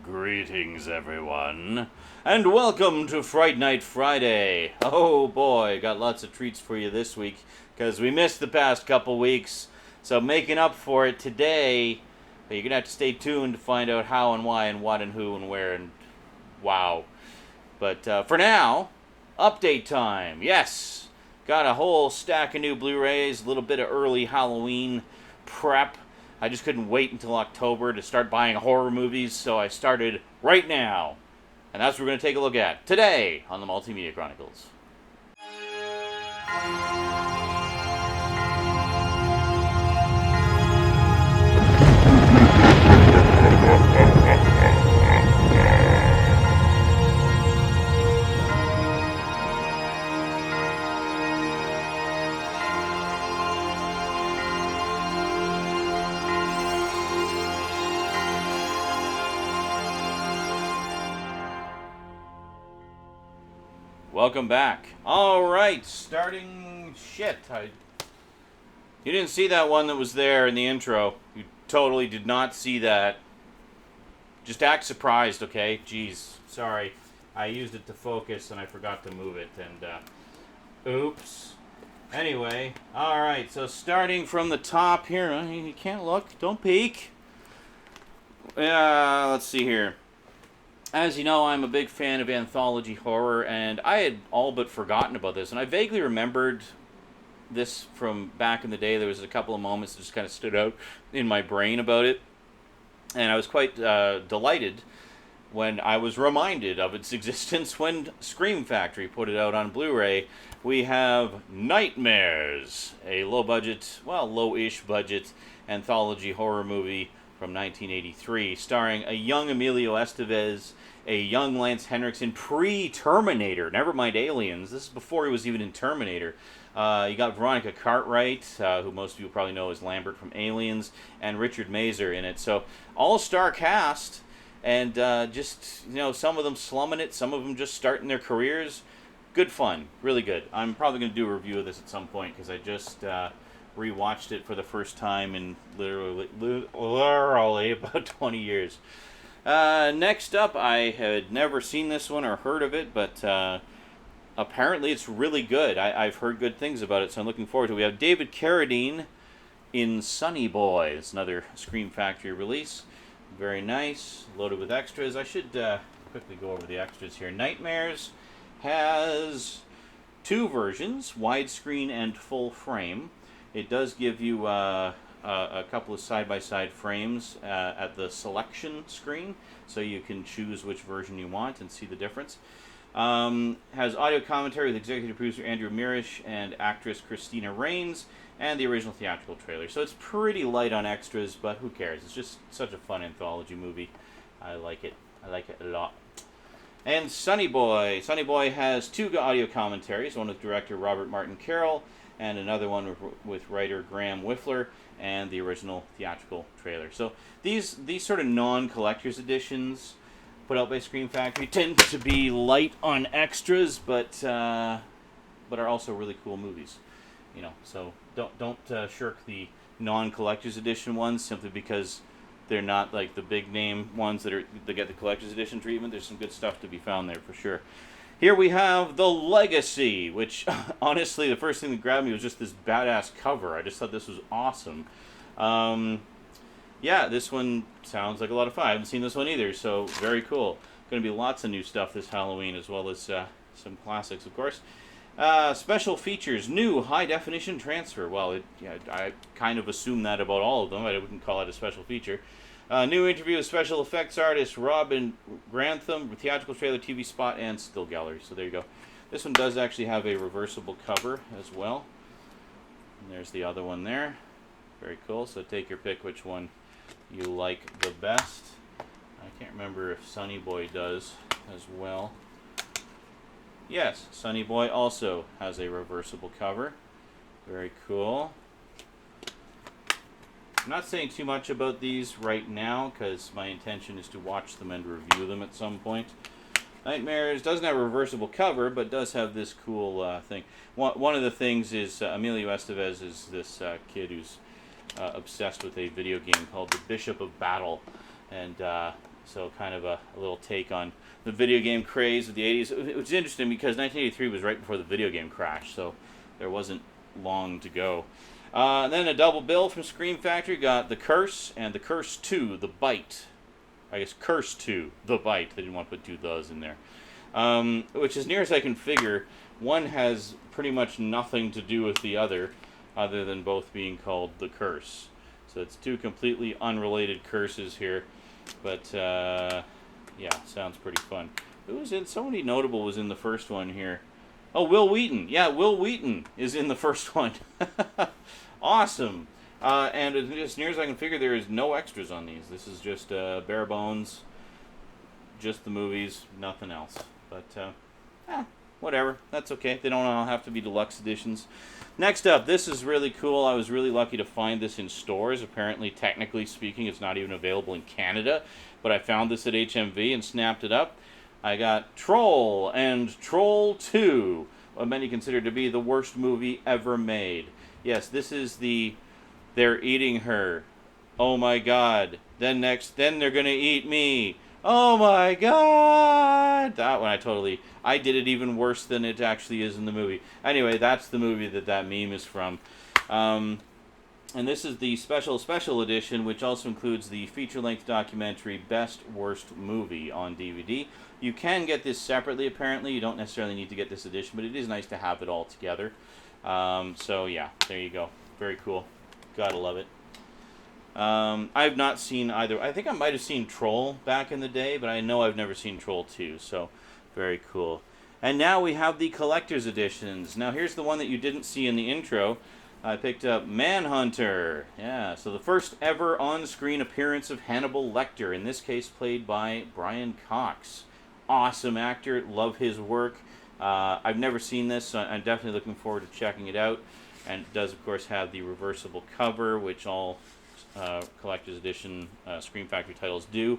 Greetings, everyone, and welcome to Fright Night Friday. Oh boy, got lots of treats for you this week because we missed the past couple weeks. So making up for it today, you're gonna have to stay tuned to find out how and why and what and who and where and wow. But for now, update time. Yes, got a whole stack of new Blu-rays, a little bit of early Halloween prep. I just couldn't wait until October to start buying horror movies, so I started right now. And that's what we're going to take a look at today on the Multimedia Chronicles. Welcome back. Alright, starting... Shit, you didn't see that one that was there in the intro. You totally did not see that. Just act surprised, okay? Jeez, sorry. I used it to focus and I forgot to move it, and, oops. Anyway, alright, so starting from the top here, you can't look, don't peek. Let's see here. As you know, I'm a big fan of anthology horror, and I had all but forgotten about this, and I vaguely remembered this from back in the day. There was a couple of moments that just kind of stood out in my brain about it, and I was quite delighted when I was reminded of its existence when Scream Factory put it out on Blu-ray. We have Nightmares, a low-budget, well, low-ish budget anthology horror movie from 1983, starring a young Emilio Estevez, a young Lance Henriksen, pre-Terminator, never mind Aliens. This is before he was even in Terminator. You got Veronica Cartwright, who most of you probably know as Lambert from Aliens, and Richard Mazur in it. So, all-star cast, and just, you know, some of them slumming it, some of them just starting their careers. Good fun, really good. I'm probably going to do a review of this at some point, because I just... rewatched it for the first time in literally about 20 years. Next up, I had never seen this one or heard of it, but apparently it's really good. I've heard good things about it, so I'm looking forward to it. We have David Carradine in Sonny Boy. It's another Scream Factory release. Very nice, loaded with extras. I should quickly go over the extras here. Nightmares has two versions, widescreen and full frame. It does give you a couple of side-by-side frames at the selection screen, so you can choose which version you want and see the difference. Has audio commentary with executive producer Andrew Mirisch and actress Christina Rains, and the original theatrical trailer. So it's pretty light on extras, but who cares? It's just such a fun anthology movie. I like it. I like it a lot. And Sonny Boy. Sonny Boy has two audio commentaries, one with director Robert Martin Carroll, and another one with writer Graham Whiffler, and the original theatrical trailer. So these sort of non-collector's editions put out by Scream Factory tend to be light on extras, but are also really cool movies. You know, so don't shirk the non-collector's edition ones simply because they're not like the big name ones that get the collector's edition treatment. There's some good stuff to be found there for sure. Here we have The Legacy, which, honestly, the first thing that grabbed me was just this badass cover. I just thought this was awesome. Yeah, this one sounds like a lot of fun. I haven't seen this one either, so very cool. Going to be lots of new stuff this Halloween, as well as some classics, of course. Special features, new high-definition transfer. Well, I kind of assume that about all of them. I wouldn't call it a special feature. New interview with special effects artist Robin Grantham, theatrical trailer, TV spot, and still gallery. So there you go. This one does actually have a reversible cover as well. And there's the other one there. Very cool. So take your pick which one you like the best. I can't remember if Sonny Boy does as well. Yes, Sonny Boy also has a reversible cover. Very cool. I'm not saying too much about these right now because my intention is to watch them and review them at some point. Nightmares doesn't have a reversible cover, but does have this cool thing. One of the things is Emilio Estevez is this kid who's obsessed with a video game called The Bishop of Battle. And So kind of a little take on the video game craze of the 80s. It was interesting because 1983 was right before the video game crash, so there wasn't long to go. Then a double bill from Scream Factory got The Curse and The Curse 2, The Bite. I guess Curse 2, The Bite. They didn't want to put two thes in there. Which, as near as I can figure, one has pretty much nothing to do with the other than both being called The Curse. So it's two completely unrelated curses here. But, yeah, sounds pretty fun. Who was in? Somebody notable was in the first one here. Oh, Will Wheaton. Yeah, Will Wheaton is in the first one. Awesome. And as near as I can figure, there is no extras on these. This is just bare bones, just the movies, nothing else. But, whatever. That's okay. They don't all have to be deluxe editions. Next up, this is really cool. I was really lucky to find this in stores. Apparently, technically speaking, it's not even available in Canada. But I found this at HMV and snapped it up. I got Troll and Troll 2, what many consider to be the worst movie ever made. Yes, this is the They're Eating Her. Oh my God. Then they're gonna eat me. Oh my God! That one I did it even worse than it actually is in the movie. Anyway, that's the movie that meme is from. And this is the special edition, which also includes the feature-length documentary Best Worst Movie on DVD. You can get this separately, apparently. You don't necessarily need to get this edition, but it is nice to have it all together. So yeah, there you go. Very cool. Gotta love it. I've not seen either. I think I might have seen Troll back in the day, but I know I've never seen Troll 2, so very cool. And now we have the collector's editions. Now here's the one that you didn't see in the intro. I picked up Manhunter. Yeah, so the first ever on-screen appearance of Hannibal Lecter, in this case played by Brian Cox. Awesome actor, love his work. I've never seen this, so I'm definitely looking forward to checking it out. And it does, of course, have the reversible cover, which all collector's edition Scream Factory titles do.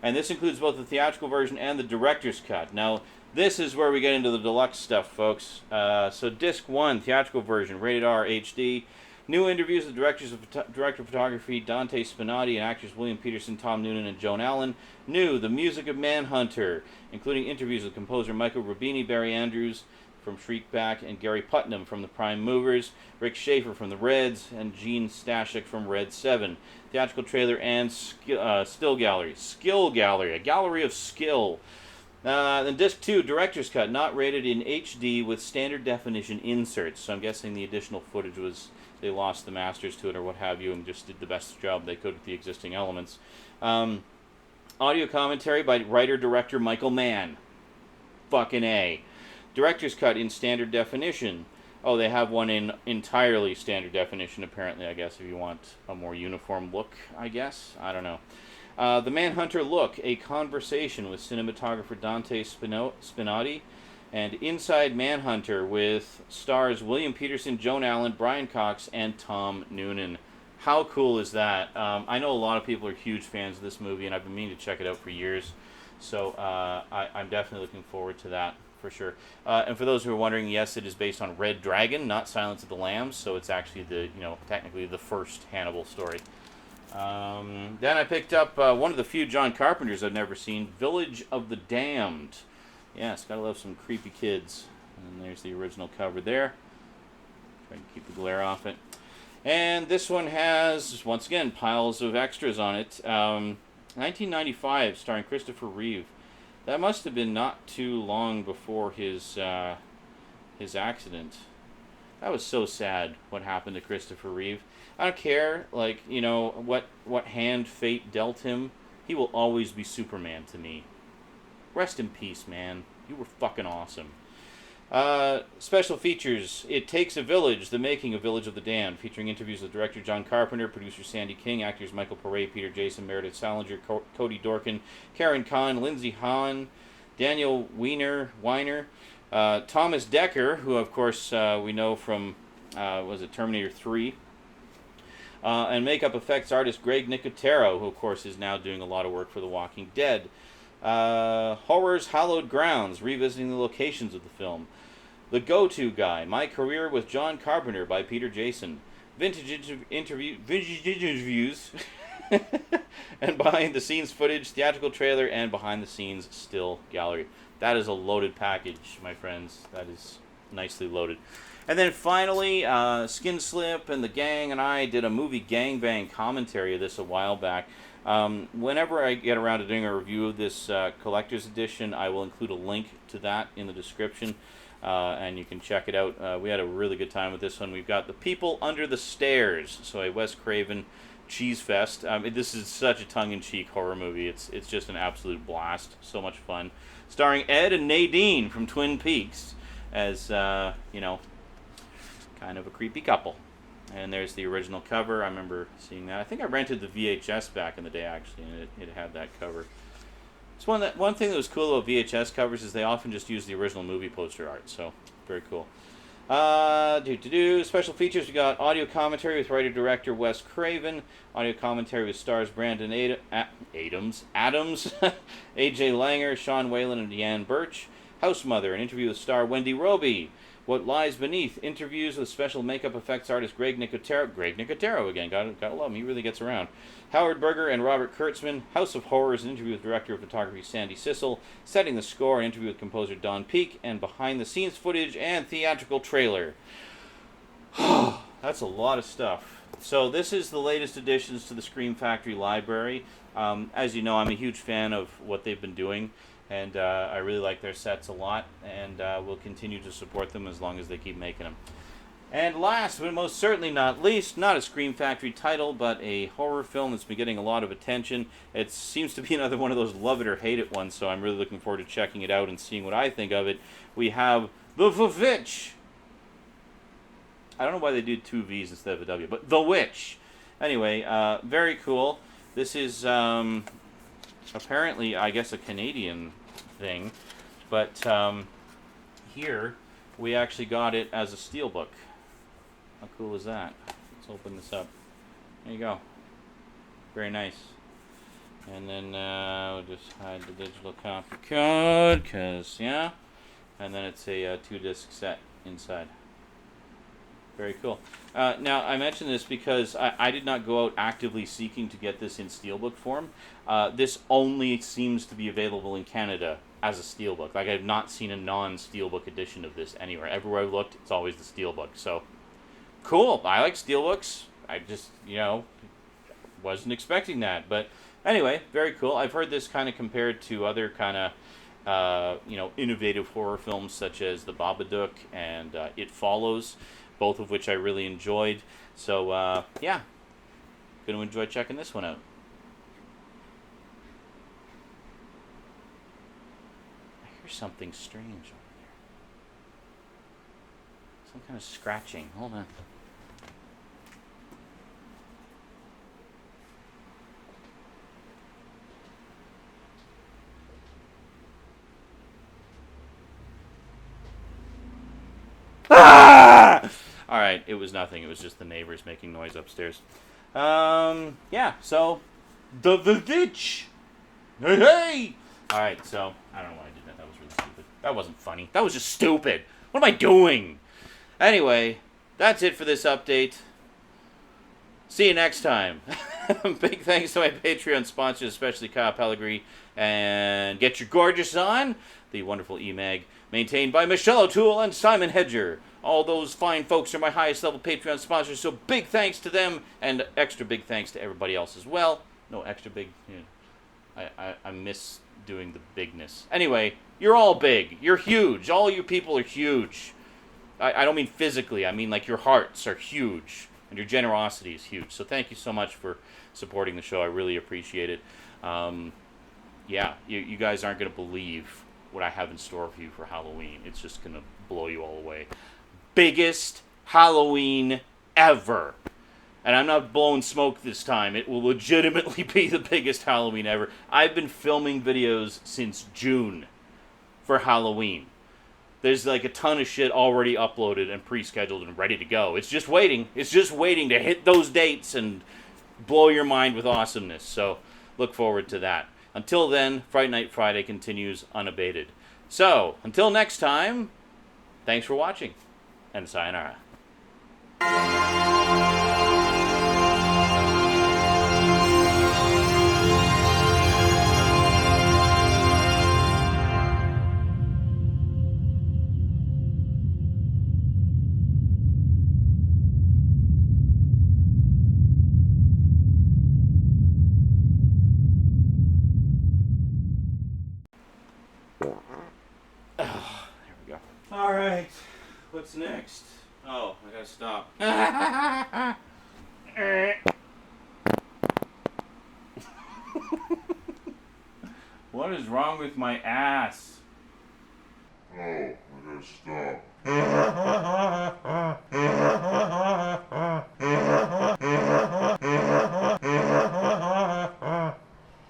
And this includes both the theatrical version and the director's cut. Now, this is where we get into the deluxe stuff, folks. So Disc 1, theatrical version, rated R, HD. New interviews with director of photography Dante Spinotti and actors William Peterson, Tom Noonan, and Joan Allen. New, the music of Manhunter, including interviews with composer Michael Rubini, Barry Andrews from Shriekback, and Gary Putnam from the Prime Movers, Rick Schaefer from the Reds, and Gene Stashik from Red 7. Theatrical trailer and still gallery. Skill gallery, a gallery of skill. Then Disc 2, director's cut, not rated in HD with standard definition inserts. So I'm guessing the additional footage was they lost the masters to it or what have you and just did the best job they could with the existing elements. Audio commentary by writer-director Michael Mann. Fucking A. Director's cut in standard definition. Oh, they have one in entirely standard definition, apparently, I guess, if you want a more uniform look, I guess. I don't know. The Manhunter Look, a conversation with cinematographer Dante Spinotti, and Inside Manhunter with stars William Peterson, Joan Allen, Brian Cox, and Tom Noonan. How cool is that? I know a lot of people are huge fans of this movie, and I've been meaning to check it out for years. So I'm definitely looking forward to that, for sure. And for those who are wondering, yes, it is based on Red Dragon, not Silence of the Lambs, so it's actually technically the first Hannibal story. Then I picked up one of the few John Carpenters I've never seen, Village of the Damned. Yes, gotta love some creepy kids. And there's the original cover there. Try to keep the glare off it. And this one has, once again, piles of extras on it. 1995, starring Christopher Reeve. That must have been not too long before his accident. That was so sad, what happened to Christopher Reeve. I don't care, what hand fate dealt him. He will always be Superman to me. Rest in peace, man. You were fucking awesome. Special features. It Takes a Village, the making of Village of the Damned, featuring interviews with director John Carpenter, producer Sandy King, actors Michael Pare, Peter Jason, Meredith Salinger, Cody Dorkin, Karen Kahn, Lindsay Hahn, Daniel Weiner, Thomas Dekker, who of course we know from Terminator 3, and makeup effects artist Greg Nicotero, who of course is now doing a lot of work for The Walking Dead. Horror's Hallowed Grounds, revisiting the locations of the film. The Go-To Guy, My Career with John Carpenter by Peter Jason. Vintage interviews. and behind-the-scenes footage, theatrical trailer, and behind-the-scenes still gallery. That is a loaded package, my friends. That is nicely loaded. And then finally, Skin Slip and the gang and I did a movie gangbang commentary of this a while back. Whenever I get around to doing a review of this collector's edition, I will include a link to that in the description, and you can check it out. We had a really good time with this one. We've got The People Under the Stairs, so a Wes Craven cheese fest. This is such a tongue-in-cheek horror movie. It's just an absolute blast. So much fun. Starring Ed and Nadine from Twin Peaks as, kind of a creepy couple. And there's the original cover. I remember seeing that. I think I rented the VHS back in the day, actually, and it had that cover. It's one thing that was cool about VHS covers is they often just use the original movie poster art, so very cool. Special features, we got audio commentary with writer-director Wes Craven, audio commentary with stars Brandon Adams, AJ Langer, Sean Whalen, and Deanne Birch. House Mother, an interview with star Wendy Roby. What Lies Beneath, interviews with special makeup effects artist Greg Nicotero again, gotta love him, he really gets around. Howard Berger and Robert Kurtzman. House of Horrors, an interview with director of photography Sandy Sissel. Setting the Score, an interview with composer Don Peake, and behind the scenes footage and theatrical trailer. That's a lot of stuff. So this is the latest additions to the Scream Factory library. As you know, I'm a huge fan of what they've been doing. And I really like their sets a lot, and we'll continue to support them as long as they keep making them. And last, but most certainly not least, not a Scream Factory title, but a horror film that's been getting a lot of attention. It seems to be another one of those love it or hate it ones, so I'm really looking forward to checking it out and seeing what I think of it. We have The Witch. I don't know why they do two V's instead of a W, but The Witch. Anyway, very cool. This is apparently, I guess, a Canadian thing, but here we actually got it as a steelbook. How cool is that? Let's open this up. There you go. Very nice. And then we'll just hide the digital copy code, because, yeah. And then it's a 2-disc set inside. Very cool. Now, I mention this because I did not go out actively seeking to get this in steelbook form. This only seems to be available in Canada as a steelbook. Like, I've not seen a non-steelbook edition of this anywhere. Everywhere I've looked, it's always the steelbook. So, cool. I like steelbooks. I just, wasn't expecting that. But anyway, very cool. I've heard this kind of compared to other kind of, innovative horror films such as The Babadook and It Follows, both of which I really enjoyed. So, yeah, going to enjoy checking this one out. I hear something strange over there. Some kind of scratching. Hold on. Ah! All right, it was nothing. It was just the neighbors making noise upstairs. Yeah, so the Witch. Hey! All right, so I don't know why I did that. That was really stupid. That wasn't funny. That was just stupid. What am I doing? Anyway, that's it for this update. See you next time. Big thanks to my Patreon sponsors, especially Kyle Pellegrini and Get Your Gorgeous On, the wonderful e-mag, maintained by Michelle O'Toole and Simon Hedger. All those fine folks are my highest level Patreon sponsors, so big thanks to them, and extra big thanks to everybody else as well. No, extra big, I miss doing the bigness. Anyway, you're all big. You're huge. All you people are huge. I don't mean physically. I mean, like, your hearts are huge, and your generosity is huge. So thank you so much for supporting the show. I really appreciate it. Yeah, you guys aren't going to believe what I have in store for you for Halloween. It's just going to blow you all away. Biggest Halloween ever. And I'm not blowing smoke this time. It will legitimately be the biggest Halloween ever. I've been filming videos since June for Halloween. There's like a ton of shit already uploaded and pre-scheduled and ready to go. It's just waiting. It's just waiting to hit those dates and blow your mind with awesomeness. So look forward to that. Until then, Fright Night Friday continues unabated. So, until next time, thanks for watching, and sayonara. Alright, what's next? Oh, I gotta stop. What is wrong with my ass? Oh, I gotta stop.